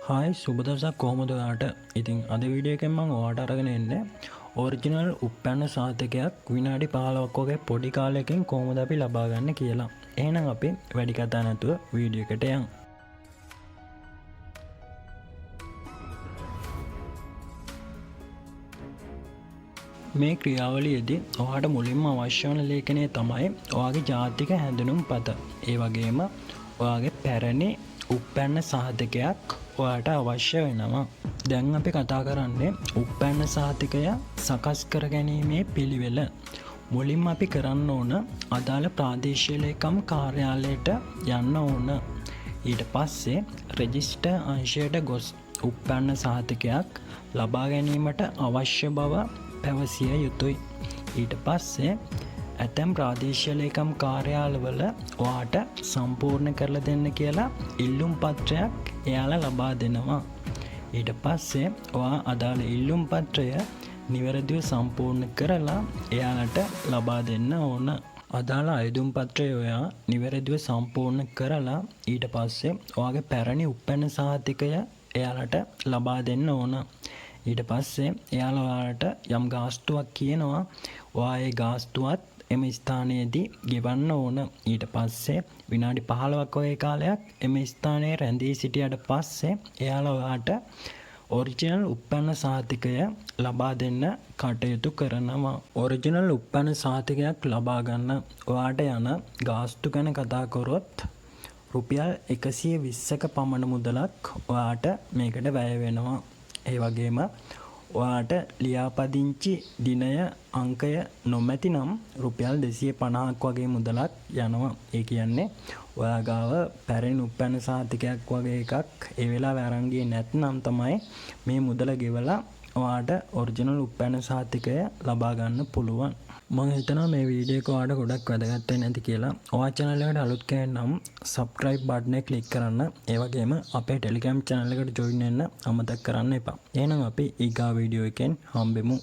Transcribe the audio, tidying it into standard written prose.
Hi සුබ දවසක් කොහොමද ඔයාට? ඉතින් අද වීඩියෝ එකෙන් මම ඔයාට අරගෙන එන්නේ ඔරිජිනල් උප්පැන්න සාධකයක් විනාඩි 15ක් වගේ පොඩි කාලයකින් කොහොමද අපි ලබා ගන්න කියලා. එහෙනම් අපි වැඩි කතා නැතුව වීඩියෝ එකට යමු. මේ ක්‍රියාවලියේදී ඔයාට මුලින්ම අවශ්‍ය වන ලේඛනය තමයි ඔයාගේ ජාතික හැඳුනුම්පත. ඒ වගේම ඔයාගේ පැරණි උප්පැන්න සාධකයක් ඔයාට අවශ්‍ය වෙනවා. දැන් අපි කතා කරන්නේ උප්පැන්න සාධකය සකස් කර ගැනීමේ පිළිවෙල. මුලින්ම අපි කරන්න ඕන අදාළ ප්‍රාදේශීය ලේකම් කාර්යාලයට යන්න ඕන. ඊට පස්සේ රෙජිස්ටර් අංශයට ගොස් උප්පැන්න සාධකයක් ලබා ගැනීමට අවශ්‍ය බව පැවසිය යුතුයි. ඊට පස්සේ ඇතැම් ප්‍රාදේශීය ලේකම් කාර්යාලවල ඔයාට සම්පූර්ණ කරලා දෙන්න කියලා ඉල්ලුම් පත්‍රයක් එයාලා ලබා දෙනවා. ඊට පස්සේ ඔයා අදාළ ඉල්ලුම් පත්‍රය නිවැරදිව සම්පූර්ණ කරලා එයාලට ලබා දෙන්න ඕන. අදාළ අයදුම් පත්‍රය ඔයා නිවැරදිව සම්පූර්ණ කරලා ඊට පස්සේ ඔයාගේ පැරණි උප්පැන්න සහතිකය එයාලට ලබා දෙන්න ඕන. ඊට පස්සේ එයාලා ඔයාලට යම් ගාස්තුවක් කියනවා. ඔයා ඒ ගාස්තුවත් එම ස්ථානයේදී ගෙවන්න ඕන. ඊට පස්සේ විනාඩි 15ක් වගේ කාලයක් එම ස්ථානයේ රැඳී සිටියට පස්සේ එයාලා ඔයාට ඔරිජිනල් උප්පැන්න සහතිකය ලබා දෙන්න කටයුතු කරනවා. ඔරිජිනල් උප්පැන්න සහතිකයක් ලබා ගන්න ඔයාට යන ගාස්තු ගැන කතා කරොත් රුපියල් 120ක පමණ මුදලක් ඔයාට මේකට වැය වෙනවා. ඒ වගේම ඔයාට ලියාපදිංචි දිනය අංකය නොමැති නම් රුපියල් 250ක් වගේ මුදලක් යනවා. ඒ කියන්නේ ඔයා ගාව පැරණි උප්පැන්න සහතිකයක් වගේ එකක් ඒ වෙලාවේ අරන් ගියේ නැත්නම් තමයි මේ මුදල ගෙවලා ඔයාට ඔරිජිනල් උප්පැන්න සහතිකය ලබා ගන්න පුළුවන්. මම හිතනවා මේ වීඩියෝ එක ඔයාලට ගොඩක් වැදගත් වෙන්නේ නැති කියලා. ඔයා channel එකට අලුත් කෙනෙක් නම් subscribe button එක click කරන්න. ඒ වගේම අපේ Telegram channel එකට join වෙන්න අමතක කරන්න එපා. එහෙනම් අපි ඊගා වීඩියෝ එකෙන් හම්බෙමු.